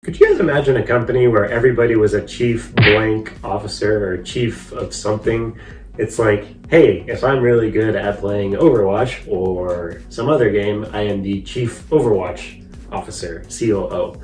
Could you guys imagine a company where everybody was a chief blank officer or chief of something? It's like, hey, if I'm really good at playing Overwatch or some other game, I am the chief Overwatch officer, COO.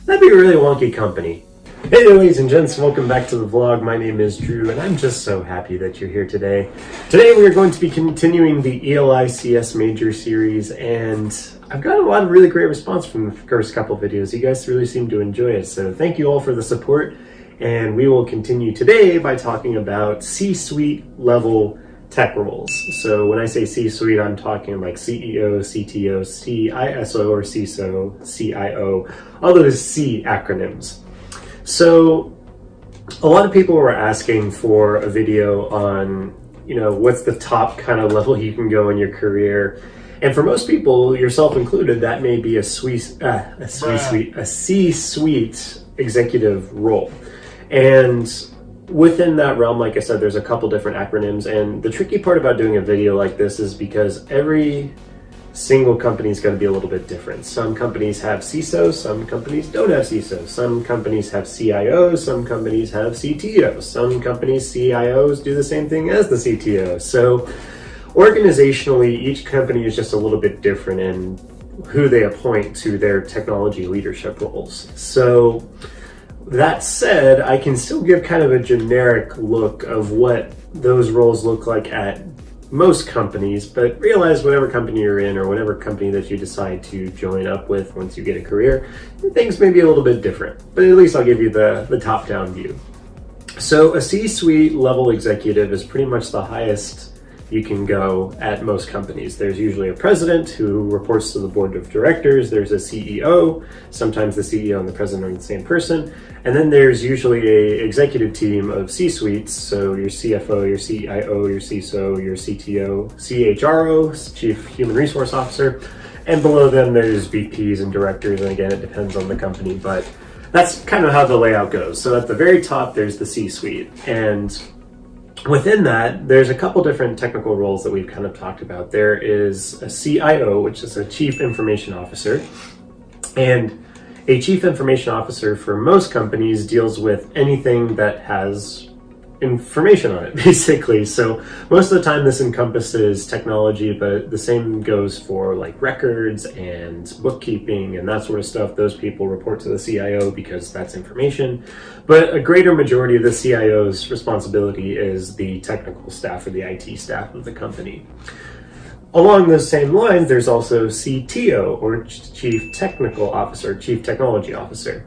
That'd be a really wonky company. Hey there, ladies and gents, welcome back to the vlog. My name is Drew, and I'm just so happy that you're here today. Today we are going to be continuing the ELI-CS major series, and I've got a lot of really great response from the first couple videos. You guys really seem to enjoy it, so thank you all for the support. And we will continue today by talking about C-suite level tech roles. So when I say C-suite, I'm talking like CEO, CTO, CISO or CISO, CIO, all those C acronyms. So a lot of people were asking for a video on, what's the top kind of level you can go in your career. And for most people, yourself included, that may be a C-suite executive role. And within that realm, like I said, there's a couple different acronyms. And the tricky part about doing a video like this is because every single company is going to be a little bit different. Some companies have CISOs, some companies don't have CISOs. Some companies have CIOs, some companies have CTOs. Some companies, CIOs do the same thing as the CTO. So organizationally, each company is just a little bit different in who they appoint to their technology leadership roles. So that said, I can still give kind of a generic look of what those roles look like at most companies, but realize whatever company you're in or whatever company that you decide to join up with once you get a career, things may be a little bit different, but at least I'll give you the top-down view. So a C-suite level executive is pretty much the highest you can go at most companies. There's usually a president who reports to the board of directors. There's a CEO. Sometimes the CEO and the president are the same person. And then there's usually a executive team of C-suites. So your CFO, your CIO, your CISO, your CTO, CHRO, Chief Human Resource Officer. And below them, there's VPs and directors. And again, it depends on the company, but that's kind of how the layout goes. So at the very top, there's the C-suite. And within that, there's a couple different technical roles that we've kind of talked about. There is a CIO, which is a Chief Information Officer. And a Chief Information Officer for most companies deals with anything that has information on it, basically. So most of the time this encompasses technology, but the same goes for like records and bookkeeping and that sort of stuff. Those people report to the CIO because that's information. But a greater majority of the CIO's responsibility is the technical staff or the IT staff of the company. Along those same lines, there's also CTO, or Chief Technical Officer, Chief Technology Officer.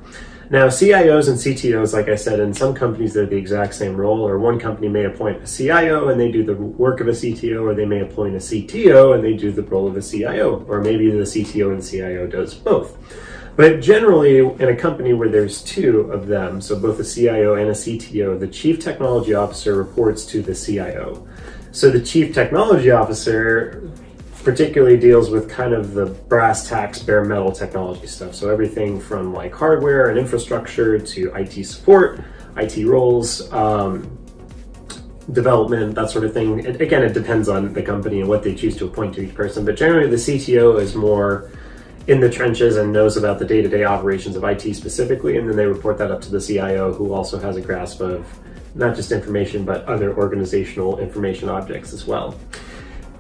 Now, CIOs and CTOs, like I said, in some companies, they're the exact same role, or one company may appoint a CIO and they do the work of a CTO, or they may appoint a CTO and they do the role of a CIO, or maybe the CTO and the CIO does both. But generally, in a company where there's two of them, so both a CIO and a CTO, the Chief Technology Officer reports to the CIO. So the Chief Technology Officer particularly deals with kind of the brass tacks, bare metal technology stuff. So everything from like hardware and infrastructure to IT support, IT roles, development, that sort of thing. Again, it depends on the company and what they choose to appoint to each person. But generally the CTO is more in the trenches and knows about the day-to-day operations of IT specifically. And then they report that up to the CIO, who also has a grasp of not just information, but other organizational information objects as well.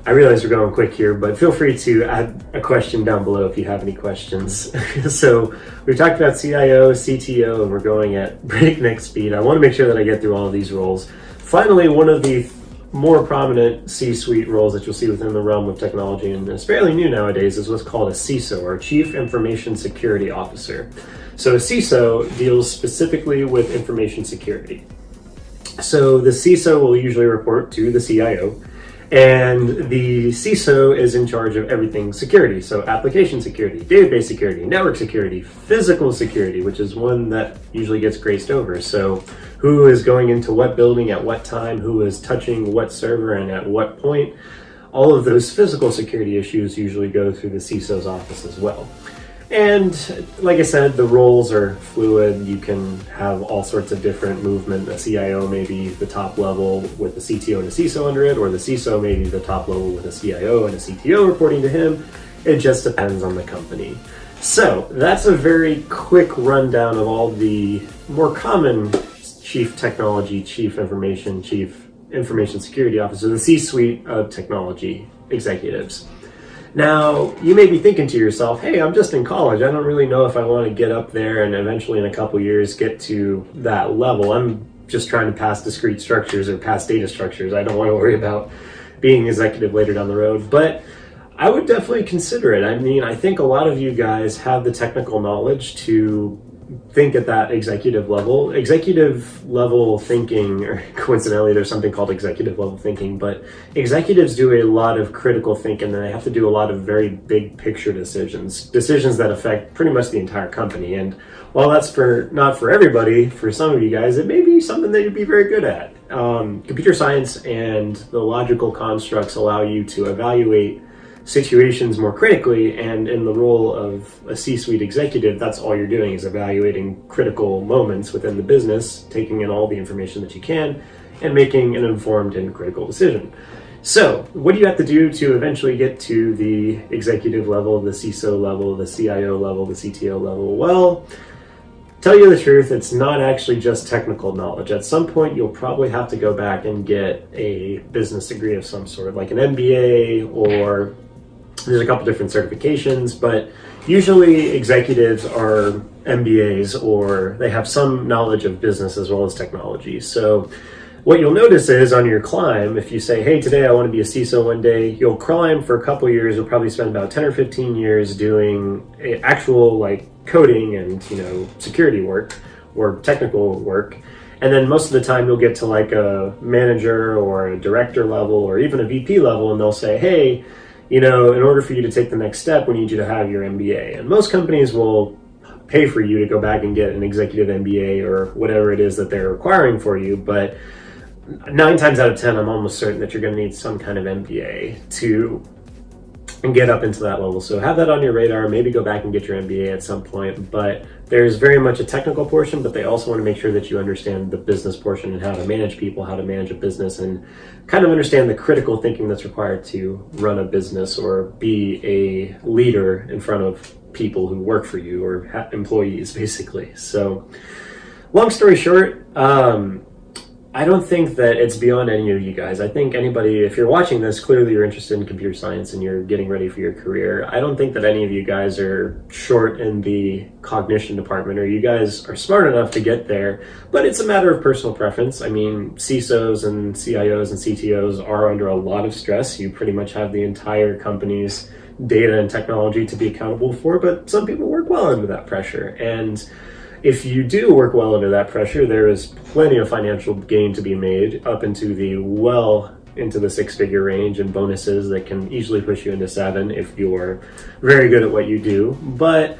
I realize we're going quick here, but feel free to add a question down below if you have any questions. So we've talked about CIO, CTO, and we're going at breakneck speed. I want to make sure that I get through all of these roles. Finally, one of the more prominent C-suite roles that you'll see within the realm of technology, and it's fairly new nowadays, is what's called a CISO, or Chief Information Security Officer. So a CISO deals specifically with information security. So the CISO will usually report to the CIO, and the CISO is in charge of everything security. So application security, database security, network security, physical security, which is one that usually gets grazed over. So who is going into what building at what time, who is touching what server and at what point. All of those physical security issues usually go through the CISO's office as well. And like I said, the roles are fluid. You can have all sorts of different movement. A CIO may be the top level with a CTO and a CISO under it, or the CISO may be the top level with a CIO and a CTO reporting to him. It just depends on the company. So that's a very quick rundown of all the more common chief technology, chief information security officer, the C-suite of technology executives. Now, you may be thinking to yourself, hey, I'm just in college. I don't really know if I want to get up there and eventually in a couple years get to that level. I'm just trying to pass discrete structures or pass data structures. I don't want to worry about being executive later down the road. But I would definitely consider it. I mean, I think a lot of you guys have the technical knowledge to think at that executive level. Executive level thinking, or coincidentally, there's something called executive level thinking, but executives do a lot of critical thinking and they have to do a lot of very big picture decisions that affect pretty much the entire company. And while that's not for everybody, for some of you guys, it may be something that you'd be very good at. Computer science and the logical constructs allow you to evaluate situations more critically, and in the role of a C-suite executive, that's all you're doing is evaluating critical moments within the business, taking in all the information that you can, and making an informed and critical decision. So, what do you have to do to eventually get to the executive level, the CISO level, the CIO level, the CTO level? Well, tell you the truth, it's not actually just technical knowledge. At some point, you'll probably have to go back and get a business degree of some sort, like an MBA, or there's a couple different certifications, but usually executives are MBAs or they have some knowledge of business as well as technology. So what you'll notice is on your climb, if you say, hey, today I want to be a CISO one day, you'll climb for a couple years. You'll probably spend about 10 or 15 years doing actual like coding and, security work or technical work. And then most of the time you'll get to like a manager or a director level or even a VP level, and they'll say, hey, in order for you to take the next step, we need you to have your MBA. And most companies will pay for you to go back and get an executive MBA or whatever it is that they're requiring for you. But 9 times out of 10, I'm almost certain that you're going to need some kind of MBA to get up into that level. So have that on your radar. Maybe go back and get your MBA at some point. But there's very much a technical portion, but they also want to make sure that you understand the business portion and how to manage people, how to manage a business, and kind of understand the critical thinking that's required to run a business or be a leader in front of people who work for you or employees, basically. So long story short, I don't think that it's beyond any of you guys. I think anybody, if you're watching this, clearly you're interested in computer science and you're getting ready for your career. I don't think that any of you guys are short in the cognition department, or you guys are smart enough to get there, but it's a matter of personal preference. I mean, CISOs and CIOs and CTOs are under a lot of stress. You pretty much have the entire company's data and technology to be accountable for, but some people work well under that pressure. And if you do work well under that pressure, there is plenty of financial gain to be made up into the 6-figure range, and bonuses that can easily push you into 7 if you're very good at what you do. But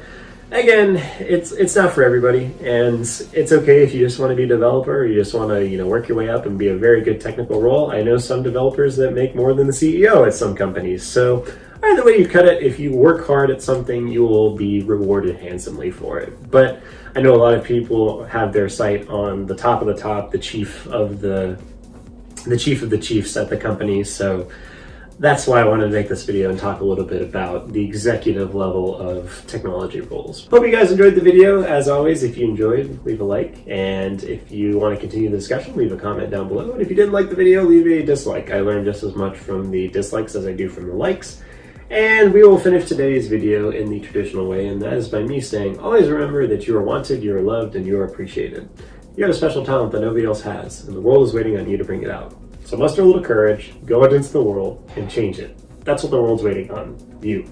again, it's not for everybody, and it's okay if you just want to be a developer or you just want to work your way up and be a very good technical role. I know some developers that make more than the CEO at some companies. So either way you cut it, if you work hard at something, you will be rewarded handsomely for it. But I know a lot of people have their sight on the top of the top, the chief of the chiefs at the company. So that's why I wanted to make this video and talk a little bit about the executive level of technology roles. Hope you guys enjoyed the video. As always, if you enjoyed, leave a like. And if you want to continue the discussion, leave a comment down below. And if you didn't like the video, leave a dislike. I learned just as much from the dislikes as I do from the likes. And we will finish today's video in the traditional way, and that is by me saying, always remember that you are wanted, you are loved, and you are appreciated. You have a special talent that nobody else has, and the world is waiting on you to bring it out. So muster a little courage, go out into the world, and change it. That's what the world's waiting on, you.